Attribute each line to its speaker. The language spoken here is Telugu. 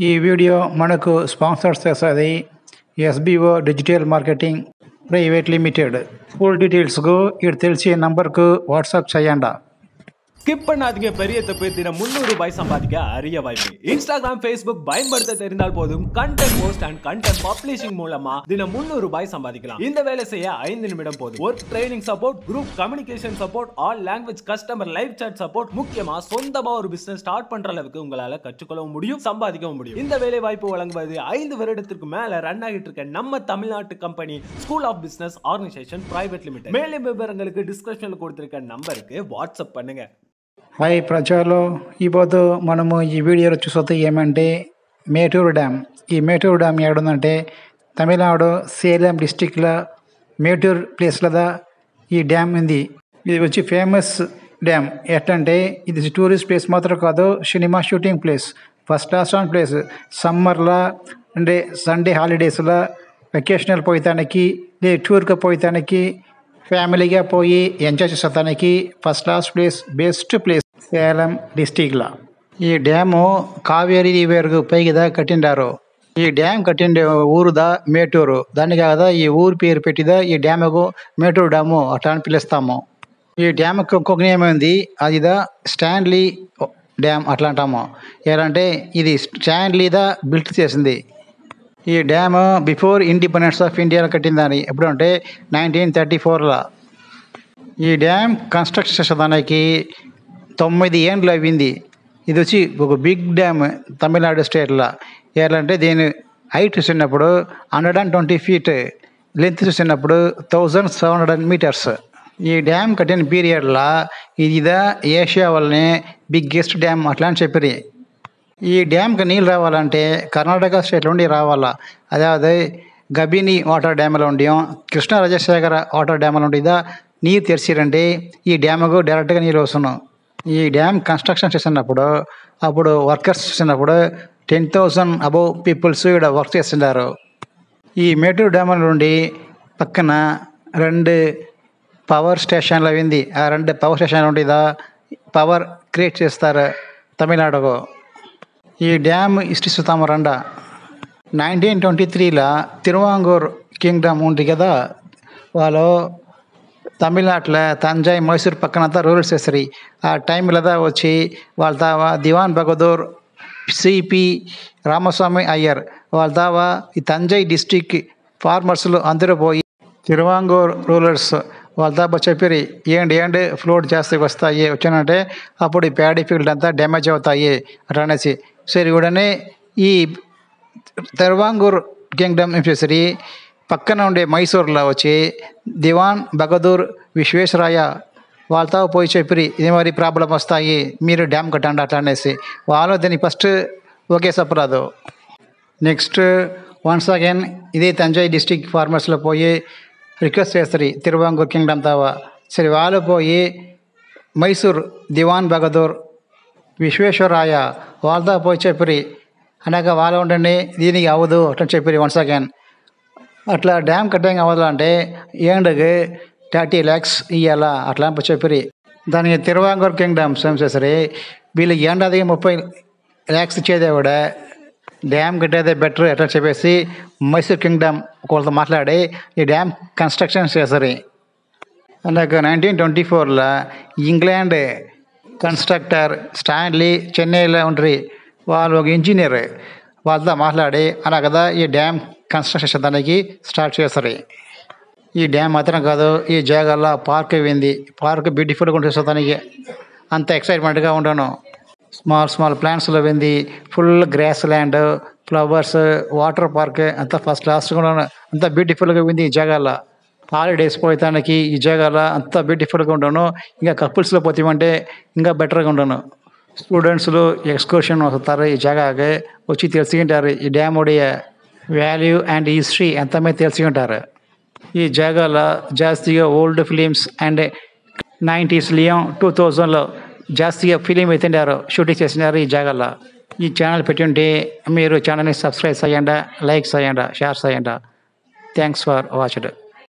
Speaker 1: ఈ వీడియో మనకు స్పాన్సర్ చేసేది SBO digital marketing private limited. Full డీటెయిల్స్కు ఇటు తెలిసే నంబర్కు వాట్సాప్ చేయండి.
Speaker 2: ஸ்கிப் பண்ணாதீங்க, பெரிய தப்பு. தினம் 300 ரூபாய் சம்பாதிக்க அரிய வாய்ப்பு. இன்ஸ்டாகிராம், ஃபேஸ்புக் பயன்படுத்த தெரிந்தால் போதும் content post and content publishing மூலமா தினம் 300 ரூபாய் சம்பாதிக்கலாம். இந்த வேலை செய்ய 5 நிமிடம் போதும். Work training support, group communication support, all language customer live chat support, முக்கியமா சொந்தமா ஒரு பிசினஸ் ஸ்டார்ட் பண்ற அளவுக்கு உங்களால கற்றுக்கொள்ளவும் முடியும், சம்பாதிக்கவும் முடியும். இந்த வேலை வாய்ப்பு வழங்குவது 5 வருடத்திற்கு மேல ரன் ஆகிட்டு இருக்க நம்ம தமிழ்நாட்டு company school of business organisation private limited. மேலும் விவரங்களுக்கு டிஸ்கிரிப்ஷன்ல கொடுத்திருக்க நம்பருக்கு வாட்ஸ்அப் பண்ணுங்க.
Speaker 1: హాయ్ ప్రజలు, ఈరోజు మనము ఈ వీడియోలో చూసొద్దు ఏమంటే మేటూరు డ్యామ్. ఈ మేటూరు డ్యామ్ ఏడుందంటే తమిళనాడు సేలం డిస్టిక్లో మేటూరు ప్లేస్లో ఈ డ్యామ్ ఉంది. ఇది వచ్చి ఫేమస్ డ్యామ్. ఎట్లంటే ఇది టూరిస్ట్ ప్లేస్ మాత్రం కాదు, cinema shooting place, first class place. సమ్మర్లో అంటే సండే హాలిడేస్లో వెకేషనల్ పోయటానికి, టూర్కి పోయటానికి, ఫ్యామిలీగా పోయి ఎంజాయ్ చేసేదానికి first class place, best place Salem డిస్టిక్లో. ఈ డ్యాము కావేరీ రివర్కు పైకిదా కట్టిండారు. ఈ డ్యామ్ కట్టిండే ఊరుదా మేటూరు. దాన్ని కాదా ఈ ఊరు పేరు పెట్టిదా ఈ డ్యాముకు మేటూరు డ్యాము అట్లా అని పిలుస్తాము. ఈ డ్యాముకు ఇంకొక నేమ్ ఉంది, అదిదా స్టాన్లీ డ్యామ్ అట్లా అంటాము. ఏంటంటే ఇది స్టాన్లీదా బిల్ట్ చేసింది. ఈ డ్యామ్ బిఫోర్ ఇండిపెండెన్స్ ఆఫ్ ఇండియాలో కట్టిందని. ఎప్పుడు అంటే 1934లో. ఈ డ్యామ్ కన్స్ట్రక్షన్ చేసేదానికి 9 ఏళ్ళు అయింది. ఇది వచ్చి ఒక బిగ్ డ్యామ్ తమిళనాడు స్టేట్లో. ఏంటంటే దీని హైట్ చూసినప్పుడు 120 feet, లెంత్ చూసినప్పుడు 1700 meters. ఈ డ్యామ్ కట్టిన పీరియడ్లో ఇదిదా ఏషియా వల్లనే బిగ్గెస్ట్ డ్యామ్ అట్లా అని చెప్పి. ఈ డ్యామ్కి నీళ్ళు రావాలంటే కర్ణాటక స్టేట్ నుండి రావాలా. అதாவது గబిని వాటర్ డ్యామ్లో ఉండి కృష్ణరాజశేఖర వాటర్ డ్యామ్లో ఉండిదా నీరు తెరిచిరంటే ఈ డ్యామ్కు డైరెక్ట్గా నీళ్ళు వస్తున్నాం. ఈ డ్యామ్ కన్స్ట్రక్షన్ చేసినప్పుడు అప్పుడు వర్కర్స్ చేసినప్పుడు 10,000 అబౌవ్ పీపుల్స్ ఇక్కడ వర్క్ చేస్తున్నారు. ఈ మేటూరు డ్యామ్ నుండి పక్కన 2 పవర్ స్టేషన్లు అయింది. ఆ 2 పవర్ స్టేషన్లు ఉండిదా పవర్ క్రియేట్ చేస్తారు తమిళనాడుకు. ఈ డ్యామ్ హిస్టరీ చూస్తాము రండా. 1923లో తిరువాంగూర్ కింగ్డమ్ ఉంది కదా, వాళ్ళు తమిళనాడులో తంజాయి, మైసూర్ పక్కనంతా రూరల్స్ చేస్తారు. ఆ టైంలో వచ్చి వాళ్ళ తావా దివాన్ బహదూర్, సిపి రామస్వామి అయ్యర్ వాళ్ళ తావా ఈ తంజాయి డిస్టిక్ ఫార్మర్స్లు అందరూ పోయి తిరువాంగూర్ రూరల్స్ వాళ్ళ తాప చెప్పి ఏంటి ఫ్లోట్ చేస్తే వస్తాయి వచ్చానంటే అప్పుడు ఈ ప్యాడీ ఫీల్డ్ అంతా డ్యామేజ్ అవుతాయి అట్లా అనేసి. సరే ఉడనే ఈ తిరువాంగూర్ కింగ్డమ్ చేసి పక్కన ఉండే మైసూర్లో వచ్చి దివాన్ బహదూర్ విశ్వేశ్వరయ్య వాళ్ళతో పోయి చెప్పి ఇది మరి ప్రాబ్లం వస్తాయి, మీరు డ్యామ్ కట్టండి అట్లా అనేసి. వాళ్ళు దీన్ని ఫస్ట్ ఓకే చెప్పరాదు. నెక్స్ట్ వన్స్ అగైన్ ఇదే తంజాయి డిస్టిక్ ఫార్మర్స్లో పోయి రిక్వెస్ట్ చేస్తారు తిరువాంగూర్ కింగ్డమ్ తావా. సరే వాళ్ళు పోయి మైసూర్ దివాన్ బహదూర్ విశ్వేశ్వరయ్య వాళ్ళతో పోయి చెప్పి అనగా వాళ్ళు ఉండండి దీనికి అవ్వదు అట్లా చెప్పి వన్స్ అగైన్. అట్లా డ్యామ్ కట్టింగ్ అవ్వాలంటే ఏండకి 30 lakhs ఇవ్వాలా అట్లా చెప్పి. దానికి తిరువాంగూర్ కింగ్డమ్స్ ఏం చేస్తారు, వీళ్ళకి ఏడాదికి 30 lakhs ఇచ్చేదే కూడా డ్యామ్ కట్టేదే బెటర్ ఎట్లా చెప్పేసి మైసూర్ కింగ్డమ్ వాళ్ళతో మాట్లాడి ఈ డ్యామ్ కన్స్ట్రక్షన్ చేస్తారు. అలాగే 1924లో ఇంగ్లాండ్ కన్స్ట్రక్టర్ స్టాన్లీ చెన్నైలో ఉంటారు, వాళ్ళు ఒక ఇంజనీర్ వాళ్ళతో మాట్లాడి అలా కదా ఈ డ్యామ్ కన్స్ట్రక్షన్ చేసేదానికి స్టార్ట్ చేస్తారు. ఈ డ్యామ్ మాత్రం కాదు, ఈ జాగాలో పార్క్ అయింది. పార్క్ బ్యూటిఫుల్గా ఉంటుంది, దానికి అంత ఎక్సైట్మెంట్గా ఉండను. స్మాల్ ప్లాంట్స్లో ఉంది, full grassland, flowers, water park అంతా ఫస్ట్ క్లాస్గా ఉండను. అంత బ్యూటిఫుల్గా ఉంది ఈ జాగాలో. హాలిడేస్ పోయటానికి ఈ జాగాలో అంత బ్యూటిఫుల్గా ఉండను. ఇంకా కపుల్స్లో పోతామంటే ఇంకా బెటర్గా ఉండను. స్టూడెంట్స్లు ఎక్స్కర్షన్ వస్తారు ఈ జాగాకి వచ్చి తెలుసుకుంటారు ఈ డ్యామ్ ఉடைய వాల్యూ అండ్ హిస్టరీ అంతా మీద తెలుసుకుంటారు. ఈ జాగాలో జాస్తిగా ఓల్డ్ ఫిలిమ్స్ అండ్ 90s 2000లో జాస్తిగా ఫిలిం ఎత్తిండారు, షూటింగ్ చేసినారు ఈ జాగాలో. ఈ ఛానల్ పెట్టి ఉంటే మీరు ఛానల్ని సబ్స్క్రైబ్ చేయండి, లైక్ చేయండి, షేర్ చేయండి. Thanks for watching.